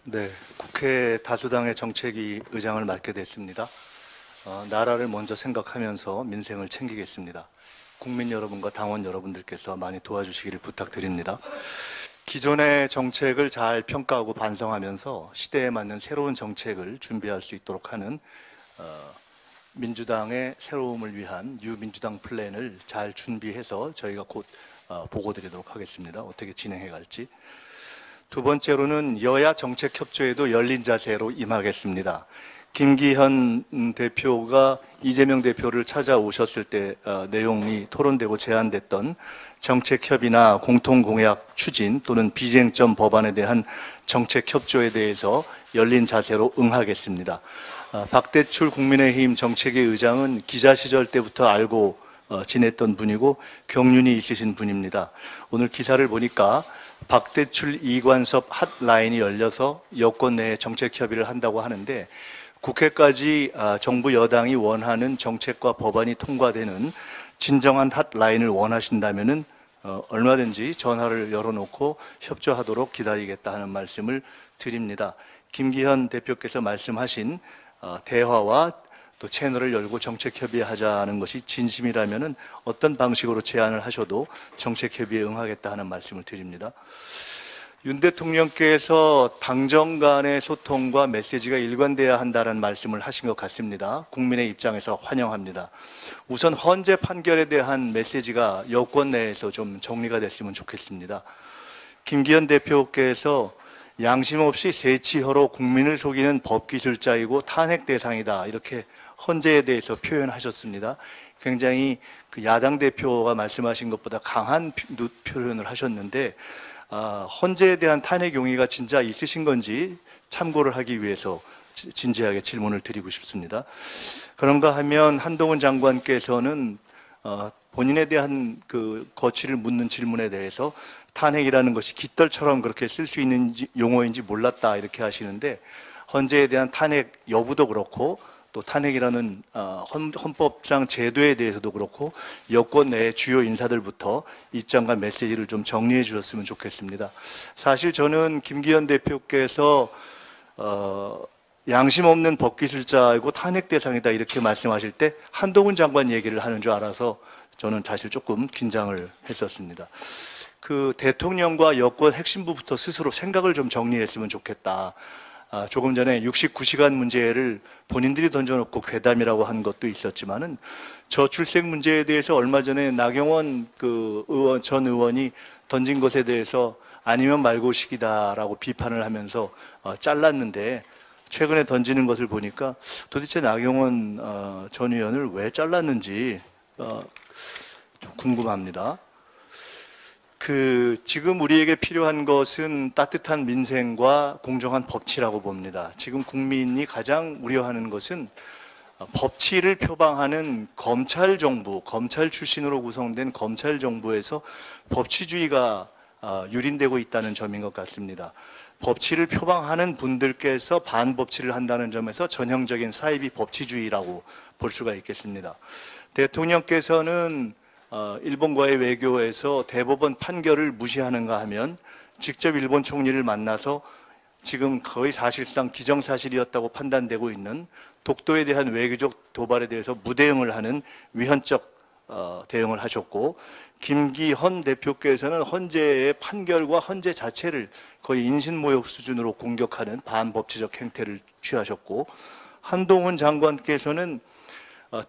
네, 국회 다수당의 정책위 의장을 맡게 됐습니다. 나라를 먼저 생각하면서 민생을 챙기겠습니다. 국민 여러분과 당원 여러분들께서 많이 도와주시기를 부탁드립니다. 기존의 정책을 잘 평가하고 반성하면서 시대에 맞는 새로운 정책을 준비할 수 있도록 하는 민주당의 새로움을 위한 뉴민주당 플랜을 잘 준비해서 저희가 곧 보고 드리도록 하겠습니다. 어떻게 진행해 갈지. 두 번째로는 여야 정책 협조에도 열린 자세로 임하겠습니다. 김기현 대표가 이재명 대표를 찾아오셨을 때 내용이 토론되고 제안됐던 정책 협의나 공통 공약 추진 또는 비쟁점 법안에 대한 정책 협조에 대해서 열린 자세로 응하겠습니다. 박대출 국민의힘 정책위 의장은 기자 시절 때부터 알고 지냈던 분이고 경륜이 있으신 분입니다. 오늘 기사를 보니까 박대출 이관섭 핫라인이 열려서 여권 내에 정책 협의를 한다고 하는데 국회까지 정부 여당이 원하는 정책과 법안이 통과되는 진정한 핫라인을 원하신다면은 얼마든지 전화를 열어놓고 협조하도록 기다리겠다 하는 말씀을 드립니다. 김기현 대표께서 말씀하신 대화와 또 채널을 열고 정책 협의하자는 것이 진심이라면은 어떤 방식으로 제안을 하셔도 정책 협의에 응하겠다 하는 말씀을 드립니다. 윤 대통령께서 당정 간의 소통과 메시지가 일관돼야 한다는 말씀을 하신 것 같습니다. 국민의 입장에서 환영합니다. 우선 헌재 판결에 대한 메시지가 여권 내에서 좀 정리가 됐으면 좋겠습니다. 김기현 대표께서 양심 없이 세치혀로 국민을 속이는 법기술자이고 탄핵 대상이다 이렇게 헌재에 대해서 표현하셨습니다. 굉장히 그 야당 대표가 말씀하신 것보다 강한 표현을 하셨는데 헌재에 대한 탄핵 용의가 진짜 있으신 건지 참고를 하기 위해서 진지하게 질문을 드리고 싶습니다. 그런가 하면 한동훈 장관께서는 본인에 대한 그 거취를 묻는 질문에 대해서 탄핵이라는 것이 깃털처럼 그렇게 쓸 수 있는 용어인지 몰랐다 이렇게 하시는데 헌재에 대한 탄핵 여부도 그렇고 또 탄핵이라는 헌법상 제도에 대해서도 그렇고 여권 내 주요 인사들부터 입장과 메시지를 좀 정리해 주셨으면 좋겠습니다. 사실 저는 김기현 대표께서 양심 없는 법기술자이고 탄핵 대상이다 이렇게 말씀하실 때 한동훈 장관 얘기를 하는 줄 알아서 저는 사실 조금 긴장을 했었습니다. 그 대통령과 여권 핵심부부터 스스로 생각을 좀 정리했으면 좋겠다. 조금 전에 69시간 문제를 본인들이 던져놓고 괴담이라고 한 것도 있었지만은 저출생 문제에 대해서 얼마 전에 나경원 전 의원이 던진 것에 대해서 아니면 말고식이다라고 비판을 하면서 잘랐는데 최근에 던지는 것을 보니까 도대체 나경원 전 의원을 왜 잘랐는지 좀 궁금합니다. 지금 우리에게 필요한 것은 따뜻한 민생과 공정한 법치라고 봅니다. 지금 국민이 가장 우려하는 것은 법치를 표방하는 검찰 정부, 검찰 출신으로 구성된 검찰 정부에서 법치주의가 유린되고 있다는 점인 것 같습니다. 법치를 표방하는 분들께서 반법치를 한다는 점에서 전형적인 사이비 법치주의라고 볼 수가 있겠습니다. 대통령께서는 일본과의 외교에서 대법원 판결을 무시하는가 하면 직접 일본 총리를 만나서 지금 거의 사실상 기정사실이었다고 판단되고 있는 독도에 대한 외교적 도발에 대해서 무대응을 하는 위헌적 대응을 하셨고 김기현 대표께서는 헌재의 판결과 헌재 자체를 거의 인신모욕 수준으로 공격하는 반법치적 행태를 취하셨고 한동훈 장관께서는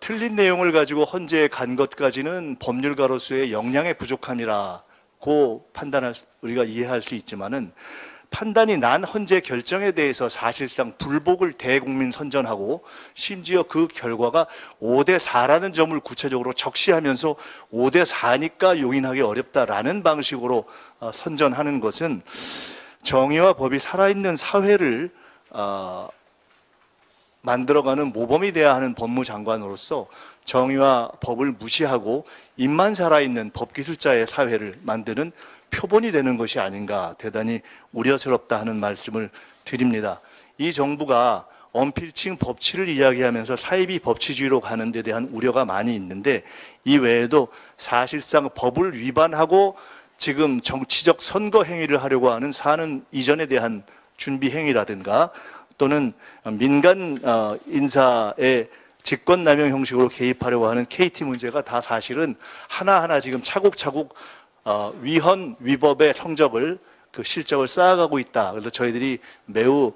틀린 내용을 가지고 헌재에 간 것까지는 법률가로서의 역량의 부족함이라고 우리가 이해할 수 있지만은 판단이 난 헌재 결정에 대해서 사실상 불복을 대국민 선전하고 심지어 그 결과가 5대4라는 점을 구체적으로 적시하면서 5대4니까 용인하기 어렵다라는 방식으로 선전하는 것은 정의와 법이 살아있는 사회를 만들어가는 모범이 돼야 하는 법무장관으로서 정의와 법을 무시하고 입만 살아있는 법기술자의 사회를 만드는 표본이 되는 것이 아닌가 대단히 우려스럽다 하는 말씀을 드립니다. 이 정부가 언필칭 법치를 이야기하면서 사이비 법치주의로 가는 데 대한 우려가 많이 있는데 이 외에도 사실상 법을 위반하고 지금 정치적 선거 행위를 하려고 하는 사는 이전에 대한 준비 행위라든가 또는 민간 인사의 직권남용 형식으로 개입하려고 하는 KT 문제가 다 사실은 하나하나 지금 차곡차곡 위헌 위법의 성적을 그 실적을 쌓아가고 있다. 그래서 저희들이 매우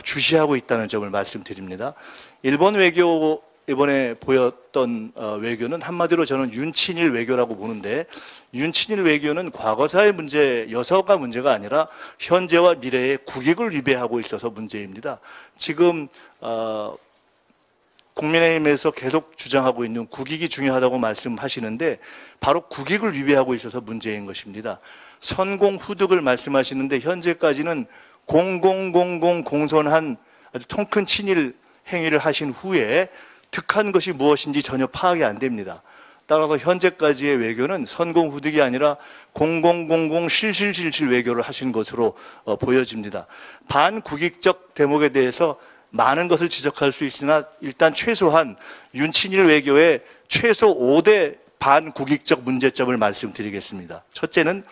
주시하고 있다는 점을 말씀드립니다. 일본 외교 이번에 보였던 외교는 한마디로 저는 윤친일 외교라고 보는데, 윤친일 외교는 과거사의 문제, 여서가 문제가 아니라 현재와 미래의 국익을 위배하고 있어서 문제입니다. 지금 국민의힘에서 계속 주장하고 있는 국익이 중요하다고 말씀하시는데 바로 국익을 위배하고 있어서 문제인 것입니다. 선공후득을 말씀하시는데 현재까지는 공선한 아주 통큰 친일 행위를 하신 후에 득한 것이 무엇인지 전혀 파악이 안 됩니다. 따라서 현재까지의 외교는 선공후득이 아니라 실실실실 외교를 하신 것으로 보여집니다. 반국익적 대목에 대해서 많은 것을 지적할 수 있으나 일단 최소한 윤친일 외교의 최소 5대 반국익적 문제점을 말씀드리겠습니다. 첫째는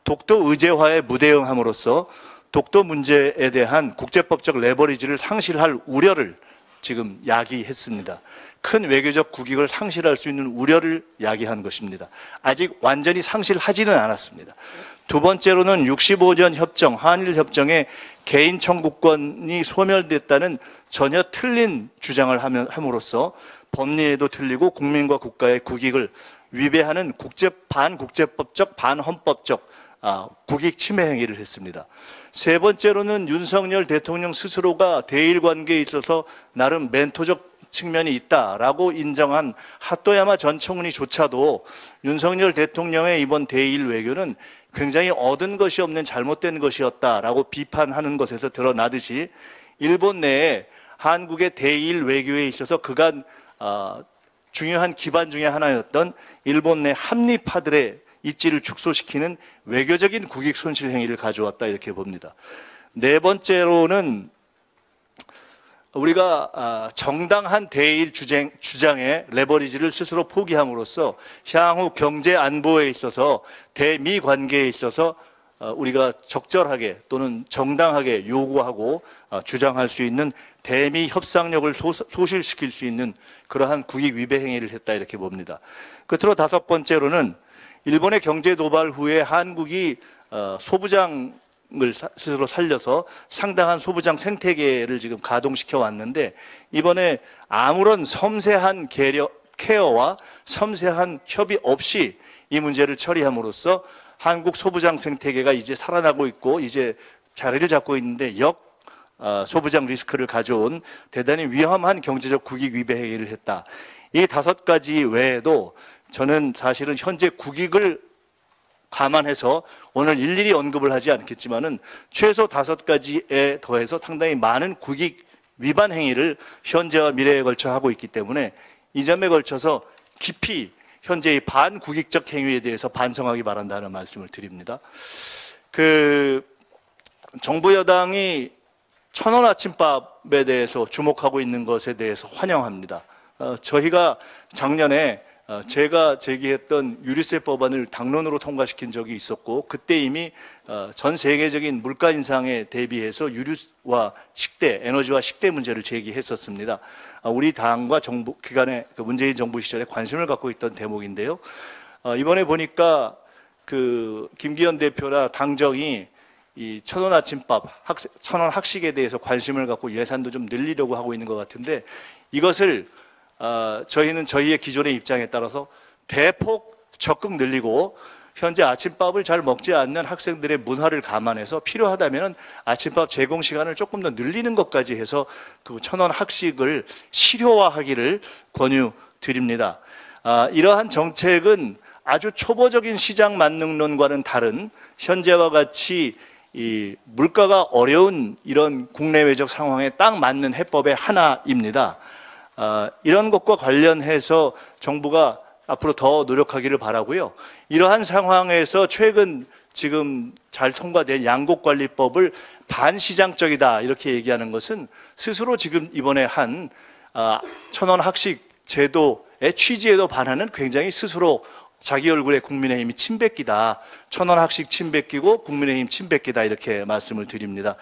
독도 의제화에 무대응함으로써 독도 문제에 대한 국제법적 레버리지를 상실할 우려를 지금 야기했습니다. 큰 외교적 국익을 상실할 수 있는 우려를 야기한 것입니다. 아직 완전히 상실하지는 않았습니다. 두 번째로는 65년 협정, 한일 협정의 개인 청구권이 소멸됐다는 전혀 틀린 주장을 함으로써 법리에도 틀리고 국민과 국가의 국익을 위배하는 반국제법적, 반헌법적 국익 침해 행위를 했습니다. 세 번째로는 윤석열 대통령 스스로가 대일 관계에 있어서 나름 멘토적 측면이 있다라고 인정한 하토야마 전 총리조차도 윤석열 대통령의 이번 대일 외교는 굉장히 얻은 것이 없는 잘못된 것이었다라고 비판하는 것에서 드러나듯이 일본 내에 한국의 대일 외교에 있어서 그간 중요한 기반 중에 하나였던 일본 내 합리파들의 입지를 축소시키는 외교적인 국익 손실 행위를 가져왔다 이렇게 봅니다. 네 번째로는 우리가 정당한 대일 주장의 레버리지를 스스로 포기함으로써 향후 경제 안보에 있어서 대미 관계에 있어서 우리가 적절하게 또는 정당하게 요구하고 주장할 수 있는 대미 협상력을 소실시킬 수 있는 그러한 국익 위배 행위를 했다 이렇게 봅니다. 끝으로 다섯 번째로는 일본의 경제 도발 후에 한국이 소부장을 스스로 살려서 상당한 소부장 생태계를 지금 가동시켜 왔는데 이번에 아무런 섬세한 케어와 섬세한 협의 없이 이 문제를 처리함으로써 한국 소부장 생태계가 이제 살아나고 있고 이제 자리를 잡고 있는데 소부장 리스크를 가져온 대단히 위험한 경제적 국익 위배 행위를 했다. 이 다섯 가지 외에도 저는 사실은 현재 국익을 감안해서 오늘 일일이 언급을 하지 않겠지만은 최소 다섯 가지에 더해서 상당히 많은 국익 위반 행위를 현재와 미래에 걸쳐 하고 있기 때문에 이 점에 걸쳐서 깊이 현재의 반국익적 행위에 대해서 반성하기 바란다는 말씀을 드립니다. 정부 여당이 천원 아침밥에 대해서 주목하고 있는 것에 대해서 환영합니다. 저희가 작년에 제가 제기했던 유류세 법안을 당론으로 통과시킨 적이 있었고 그때 이미 전 세계적인 물가 인상에 대비해서 유류와 식대, 에너지와 식대 문제를 제기했었습니다. 우리 당과 정부 기간에 문재인 정부 시절에 관심을 갖고 있던 대목인데요. 이번에 보니까 김기현 대표나 당정이 이 천원 아침밥, 천원 학식에 대해서 관심을 갖고 예산도 좀 늘리려고 하고 있는 것 같은데 이것을 저희는 저희의 기존의 입장에 따라서 대폭 적극 늘리고 현재 아침밥을 잘 먹지 않는 학생들의 문화를 감안해서 필요하다면 아침밥 제공 시간을 조금 더 늘리는 것까지 해서 그 천원 학식을 실효화하기를 권유드립니다. 이러한 정책은 아주 초보적인 시장 만능론과는 다른 현재와 같이 이 물가가 어려운 이런 국내외적 상황에 딱 맞는 해법의 하나입니다. 이런 것과 관련해서 정부가 앞으로 더 노력하기를 바라고요. 이러한 상황에서 최근 지금 잘 통과된 양곡관리법을 반시장적이다 이렇게 얘기하는 것은 스스로 지금 이번에 한 천원 학식 제도의 취지에도 반하는 굉장히 스스로 자기 얼굴에 국민의힘이 침뱉기다. 천원학식 침뱉기고 국민의힘 침뱉기다. 이렇게 말씀을 드립니다.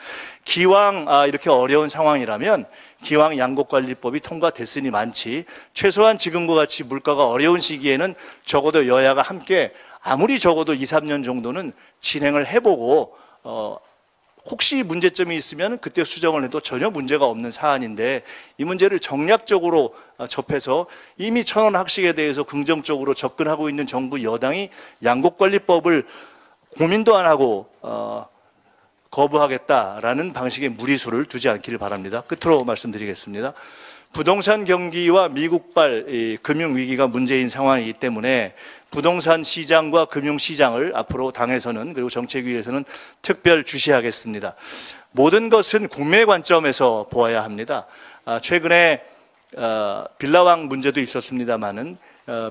기왕 이렇게 어려운 상황이라면 기왕 양곡관리법이 통과됐으니 많지, 최소한 지금과 같이 물가가 어려운 시기에는 적어도 여야가 함께 아무리 적어도 2, 3년 정도는 진행을 해보고 혹시 문제점이 있으면 그때 수정을 해도 전혀 문제가 없는 사안인데, 이 문제를 정략적으로 접해서 이미 천원학식에 대해서 긍정적으로 접근하고 있는 정부 여당이 양곡관리법을 고민도 안 하고 거부하겠다라는 방식의 무리수를 두지 않기를 바랍니다. 끝으로 말씀드리겠습니다. 부동산 경기와 미국발 금융위기가 문제인 상황이기 때문에 부동산 시장과 금융시장을 앞으로 당에서는, 그리고 정책위에서는 특별 주시하겠습니다. 모든 것은 국민의 관점에서 보아야 합니다. 최근에 빌라왕 문제도 있었습니다마는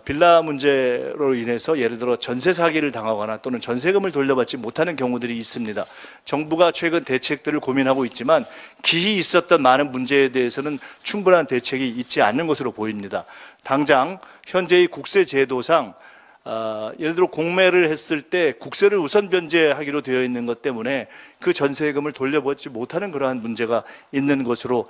빌라 문제로 인해서 예를 들어 전세 사기를 당하거나 또는 전세금을 돌려받지 못하는 경우들이 있습니다. 정부가 최근 대책들을 고민하고 있지만 기히 있었던 많은 문제에 대해서는 충분한 대책이 있지 않는 것으로 보입니다. 당장 현재의 국세 제도상 예를 들어 공매를 했을 때 국세를 우선 변제하기로 되어 있는 것 때문에 그 전세금을 돌려받지 못하는 그러한 문제가 있는 것으로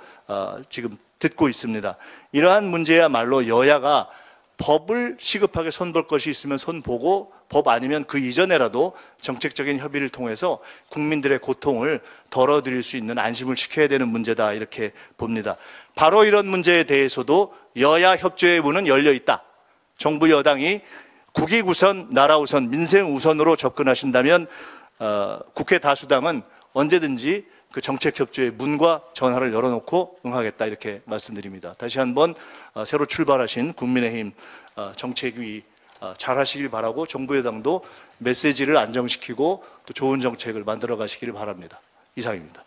지금 듣고 있습니다. 이러한 문제야말로 여야가 법을 시급하게 손볼 것이 있으면 손보고, 법 아니면 그 이전에라도 정책적인 협의를 통해서 국민들의 고통을 덜어드릴 수 있는 안심을 지켜야 되는 문제다, 이렇게 봅니다. 바로 이런 문제에 대해서도 여야 협조의 문은 열려 있다. 정부 여당이 국익 우선, 나라 우선, 민생 우선으로 접근하신다면 국회 다수당은 언제든지 그 정책 협조의 문과 전화를 열어놓고 응하겠다, 이렇게 말씀드립니다. 다시 한번 새로 출발하신 국민의힘 정책위 잘하시길 바라고, 정부 여당도 메시지를 안정시키고 또 좋은 정책을 만들어 가시기를 바랍니다. 이상입니다.